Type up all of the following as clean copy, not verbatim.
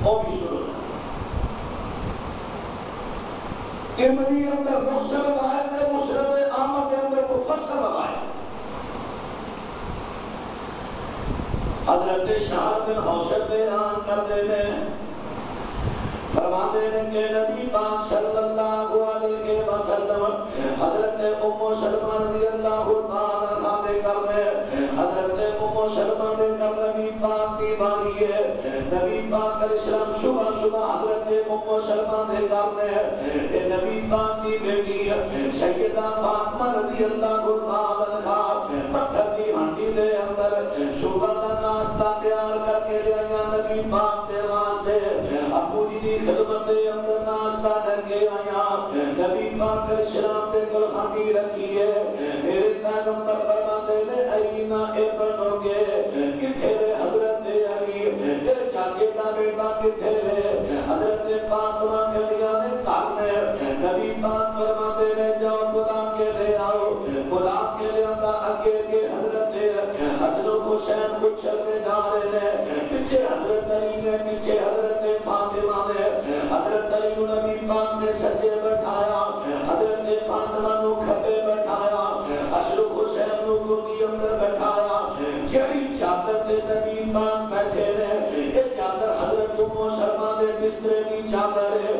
وہ بھی شروع ہے۔ ترمذی کے اندر مفصل روایت ہے، مسند احمد کے اندر مفصل روایت ہے۔ حضرت شہاب بن حوشب بیان کرتے ہیں، فرماتے ہیں کہ نبی پاک صلی اللہ علیہ وسلم حضرت ام سلمہ رضی اللہ تعالی عنہ کے گھر میں، حضرت ام سلمہ کے گھر نبی پاک کی باری ہے۔ نبی پاک علیہ السلام صبح صبح حضرت ام سلمہ کے گھر میں نبی پاک کی بیٹی سیدہ فاطمہ رضی اللہ تعالی عنہ پتھر کی ہانڈی کے اندر صبح کا ناشتہ تیار کر کے لے آیا نبی پاک کے واسطے۔ ابو جی خدمت اندر ناشتہ لے کے آیا، نبی پاک علیہ السلام کے کل ہانڈی رکھی ہے۔ میرے پیغمبر فرماتے ہیں اینا ابن کے کتھے رے حضرت علی، تیرے چاچے کا بیٹا کتھے رے؟ حضرت فاطمہ کے لیا نے کہنے، نبی پاک فرماتے ہیں جاؤ بلا کے لے آؤ۔ بلا کے لے آتا اگے کے حضرت حسن و حسین اچھل کے جا رہے ہیں، پیچھے حضرت علی نے، پیچھے حضرت فاطمہ نے۔ حضرت علی کو نبی پاک نے سجے بٹھایا، حضرت فاطمہ کو کھبے بٹھایا، حسن و حسین کو گودی اندر بٹھایا۔ جڑی چادر تے نبی پاک بیٹھے رہے، یہ چادر حضرت ام سلمہ کے بسترے کی چادر ہے۔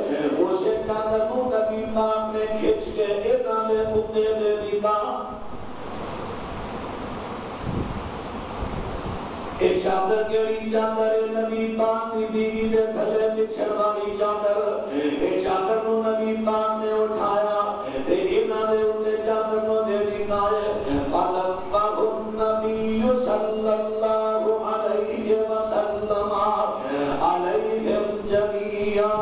اسے چادر کو نبی پاک نے کھچ کے ایداں دے اوتے دے دیتا۔ ایک چادر کیڑی چادر ہے؟ نبی پاک کی بیوی کے تھلے بچھڑ والی چادر۔ ایک چادر کو نبی پاک نے اٹھایا، انہاں نے اوتے چادر کو دے دیتا ہے۔ فلفظ النبی صلی اللہ علیہ وسلم علیہم جمیعا۔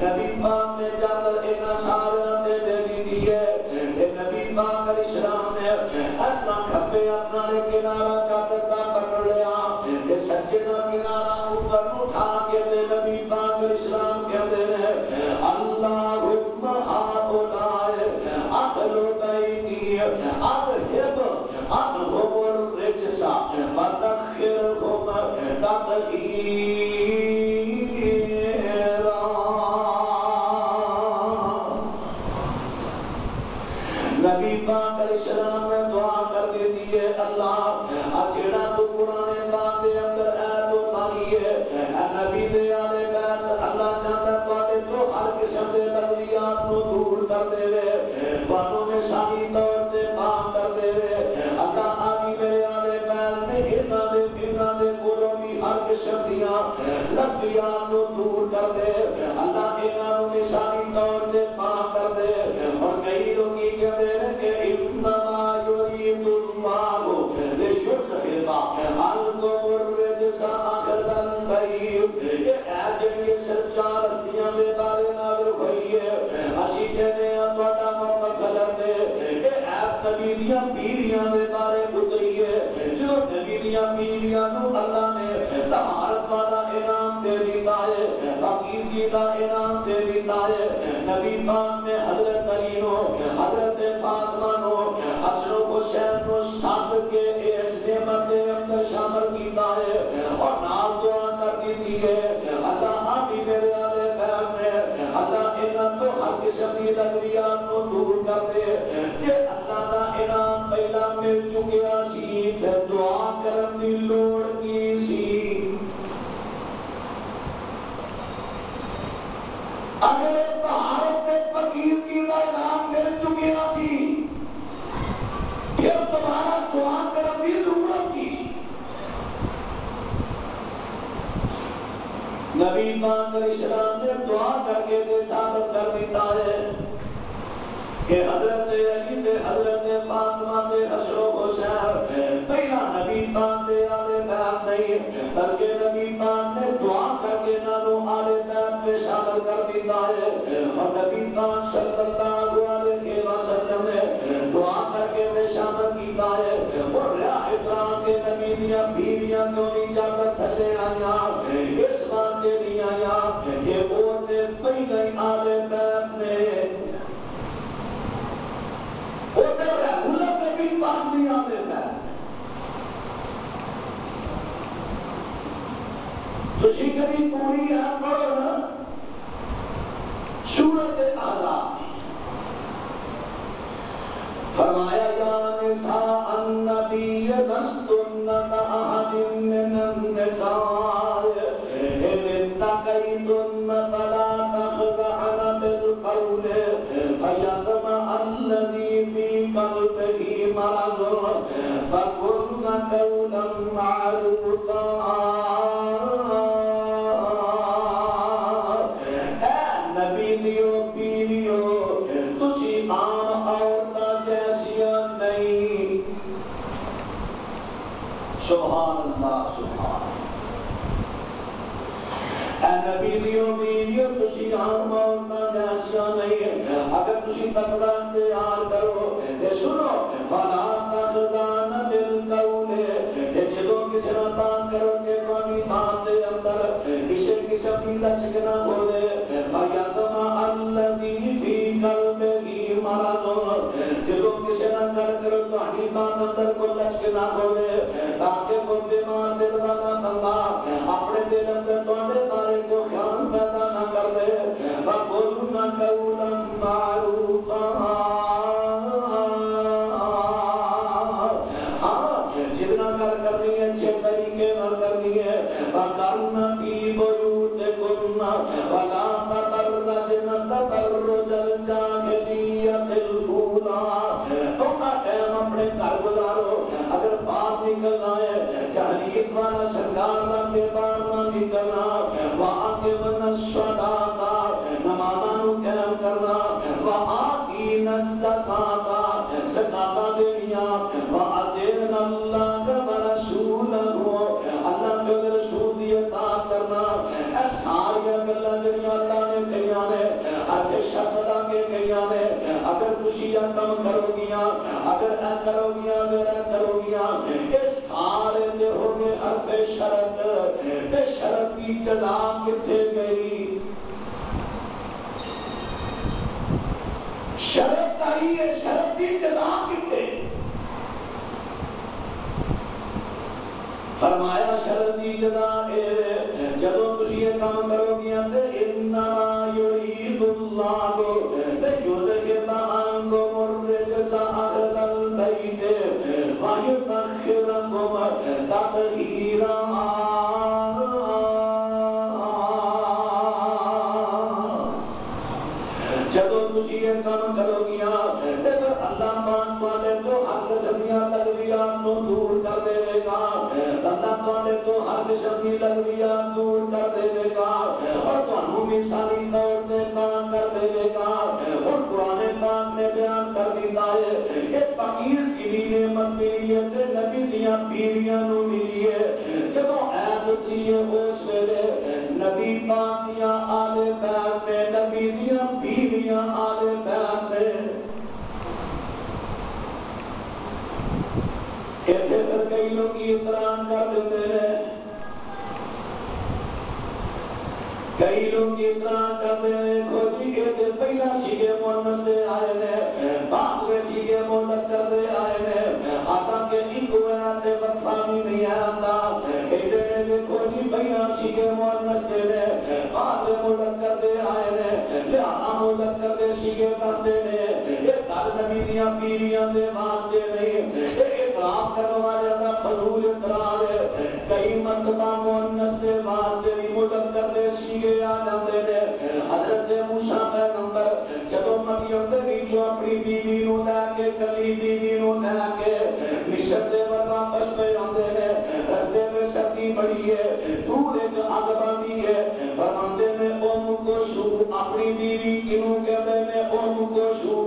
نبی پاک نے چادر انہاں سارے دے دی ہے۔ نبی پاک علیہ السلام نے اپنا کھپے اپنا کنارہ چادر کا پکڑ لیا، یہ سچے کا کنارہ اوپر اٹھا کے دے نبی پاک علیہ السلام کہتے ہیں اللہم ہؤلاء اہل بیتی اذہب عنہم الرجس وطہرہم تطہیرا۔ نبی پاک علیہ السلام نے دعا کر کے دی ہے، اللہ اچھڑا تو قرآن پاک دے اندر ایت اتاری ہے، اے نبی دے آلے بیت اللہ جانتا ہے تو ہر قسم دے لغویات کو دور کر دے رہے، بانوں میں شانی طور سے پاک کر دے رہے۔ اللہ آگی میرے آلے بیت میں ہرنا دے بولو بھی ہر قسم دیا لغویات کو دور کر دے، اللہ انہوں میں شانی طور سے پاک کر دے۔ اور کئی لوگ کی کہتے ہیں کہ انما یرید اللہ لیذھب عنکم الرجس اہل البیت۔ یہ ایت جڑی صرف چار ہستیاں دے بارے نازل ہوئی ہے، اسی کہنے ہیں تہاڈا موقف غلط ہے۔ یہ ایت نبی دیاں بیویاں دے بارے اتری ہے، جو نبی دیاں بیویاں کو اللہ نے طہارت والا انعام دے دیتا ہے، پاکیزگی کا انعام دے دیتا ہے۔ نبی پاک نے حضرت علی کو، حضرت فاطمہ کو، حسن و حسین کو ساتھ کے اس نعمت کے اندر شامل کیتا ہے اور نال دعا کر دیتی ہے اللہ آبی میرے آلے خیر میں اللہ انہاں تو ہر قسم کی لغویات کو دور کر دے۔ جے اللہ کا انعام پہلا مل چکیا سی پھر دعا کرن دی لوڑ کی سی؟ اگر طہارت پاکیزگی کا انعام مل چکیا سی پھر دوبارہ دعا کرن دی ضرورت کی سی؟ نبی پاک علیہ السلام نے دعا کر کے ثابت کر دیتا ہے کہ حضرت علی تے حضرت فاطمہ تے حسن و حسین پہلا نبی پاک دے آلے بیت نہیں بلکہ نبی پاک نے دعا کر کے نالوں آلے بیت میں شامل کر دیتا ہے۔ اور نبی پاک صلی اللہ علیہ وسلم نے دعا کر کے میں شامل کیتا ہے۔ اور رہا اکرام کے نبی دیاں بیویاں کیوں نہیں چادر تھلے آیا، اس بات کے نہیں آیا کہ وہ نے پہلے آلے بیت میں ریگولر نبی پاک نہیں آتے ہیں۔ شریف پوری ہے پڑھنا سورۃ احزاب فرمایا یا نساء النبی لستن کأحد من النساء ان اتقیتن فلا تخضعن بالقول فیطمع الذی فی قلبہ مرض فقلن قولا معروفا اے نبی دیو بیویو تسی عام عورتاں جیسیاں نہیں سبحان اللہ سبحان اے نبی دیو بیویو تسی عام عورتاں جیسیاں نہیں اگر تسی تقوی اختیار کرو تے سنو فلا تخضعن بالقول جدوں کسی نال بات کرو کہ تہاڈی بات دے اندر کسی قسم دی لچک نہ ہوے فیطمع الذی فی قلبہ مرض جدوں کسی نال گل کرو تہاڈی بات اندر کوئی لچک نہ ہوے تاکہ کوئی بیمار دل والا بندہ اپنے دل اندر تہاڈے بارے کو خیال پیدا نہ کر دے وقلن قولا معروفا جتنا گل کرنی ہے اچھے طریقے نال کرنی ہے وقرن فی بیوتکن ولا تبرجن تبرج الجاہلیۃ الاولی تم ٹائم اپنے گھر گزارو اگر باہر نکلنا ہے جاہلیت والا سرکار کا کردار نہ نکلنا وَأَقِمْنَ الصَّلَاةَ نمازاں نو قائم کرنا وَآتِينَ الزَّکَاةَ زکاتاں دینیاں وَأَطِعْنَ اللَّهَ وَرَسُولَهُ اللہ کے رسول دی اطاعت کرنا اے ساری گلاں جڑیاں اللہ نے کہیاں نے اج شرط لا کے کہیاں نے اگر تسی یہ کام کرو گیاں اگر اے کرو گیاں میرا کرو گیاں یہ سارے دے ہو گئے حرف شرط تے شرط کی جزا کتھے گئی شرط آئی ہے شرط کی جزا کتھے فرمایا شرط کی جزا ہے جدوں تسی یہ کام کرو گے تے انما یرید اللہ لیذہب عنکم الرجس اہل البیت ویطہرکم تطہیرا جدوں تسی یہ کام کرو گیا تے پھر اللہ پاک تواڈے تو ہر قسم دیاں لغویات نو دور کر دے گا اللہ تواڈے تو ہر قسم دی لغویات دور کر دے گا اور تانوں مثالی طور تے بیان کر دے گا اور قرآن پاک نے بیان کر دیتا ہے کہ فقیر کی نعمت ملی ہے تے نبی دیاں بیویاں نو ملی ہے جدوں عید ہوتی ہے اس ویلے نبی پاک دیاں آل بیت میں نبی دیاں بیویاں آل بیت میں ایسے پھر کئی لوگ اعتراض کر دیتے ہیں کئی لوگ اعتراض کرتے ہیں کھوجی کے دے پہلا سیگے مونس دے آئے نے بعد میں سیگے مذکر دے آئے نے حالانکہ ایک ویات وصفہ بھی نہیں آتا کہتے ہیں کہ کھوجی پہلا سیگے مونس دے نے بعد میں مذکر دے آئے نے لہذا مذکر دے سیگے کرتے نے یہ در نبی دیاں بیویاں دے واسطے نہیں اعتراف کرنے والے کا فضول اعتراض ہے کئی مرتبہ مونس دے واسطے بھی مذکر دے سیگے آ جاتے ہیں حضرت موسیٰ پیغمبر جدوں مدین دے وچوں اپنی بیوی نو لے کے کلی بیوی نو لے کے مصر دے واپس پہ آندے نے رستے میں سردی بڑی ہے دور ایک اگ بندی ہے فرماندے نے ام کو سو اپنی بیوی کنوں کہتے نے ام کو سو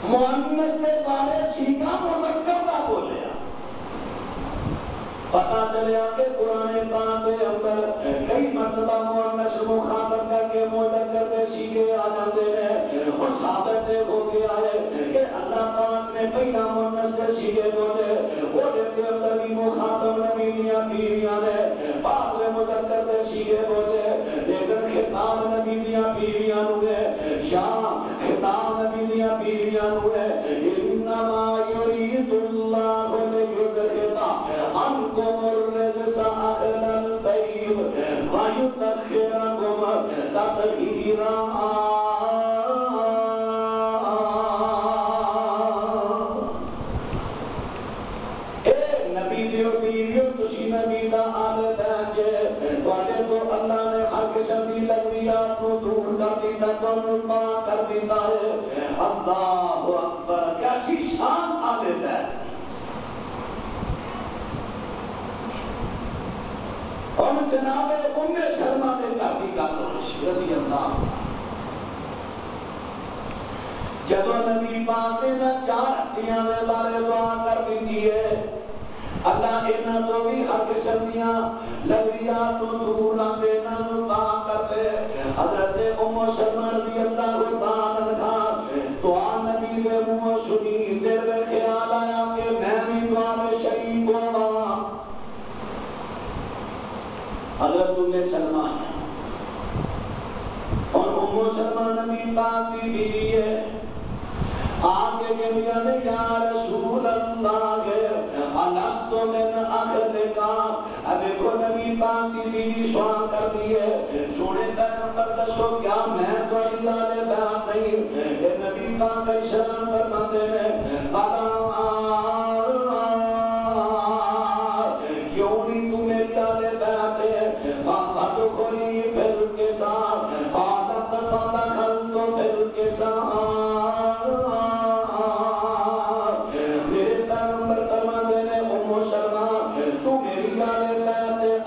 مؤنث دے بارے سیگا مذکر دا بولیا پتہ چلیا کہ قرآن پاک کے اندر کئی مرتبہ مؤنث مخاطب کر کے مذکر دے سیگے آ جاتے ہیں اور ثابت ہو گیا ہے کہ اللہ پاک نے پہلا مؤنث دے سیگے بولے وہ کے اندر بھی مخاطب نبی دیاں بیویاں نے بعد میں مذکر دے سیگے بولے لیکن خطاب نبی دیاں بیویاں نو ہے یا خطاب نبی دیاں بیویاں نو ہے انما یرید اللہ لیذہب عنکم الرجس اہل اکبر، کیسی شان آ دیتا ہے. اور جناب ام سلمہ نے کافی گل رضی اللہ عنہ جب نبی پاک نے چار ہستیاں دے بارے دعا کر دی ہے، اللہ انہاں تو بھی ہر قسم دیاں لغویات تو دور رکھے، انہاں نوں تا کر دے. حضرت ام سلمہ رضی اللہ تعالی عنہا دعا نبی دے منہ سنی، دل میں خیال آیا کہ میں بھی دعا میں شریک ہوں. حضرت ام سلمہ اور ام سلمہ نبی پاک کی بیوی ہے. آگے گیا نے یا رسول اللہ الست من اہلک، اب کو نبی پاک کی بیوی سوال کر دی ہے، سونے پیغمبر دسو کیا میں تو اللہ نے بیان نہیں؟ کہ نبی پاک اسلام فرماتے ہیں کیوں نہیں تم میری والے بیاتے بات کوئی پھر کے ساتھ عادت سادہ کھل تو پھر کے ساتھ میرے پیغمبر فرماتے ہیں ام سلمہ تو میری والے بیاتے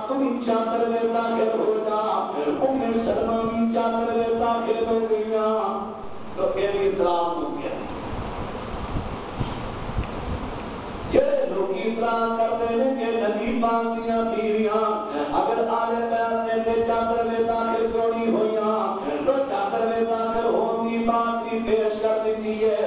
تم چادر میں داخل ہو جا. ام سلمہ بھی چادر میں داخل ہو گیا تو پھر اطلاع ہو گیا. لوگ اطلاع کرتے ہیں کہ نبی پاک دیاں بیویاں اگر آلے بیان نے چادر میں داخل کیوں نہیں ہوئیاں تو چادر میں داخل ہونے کی بات بھی پیش کر دیتی ہے.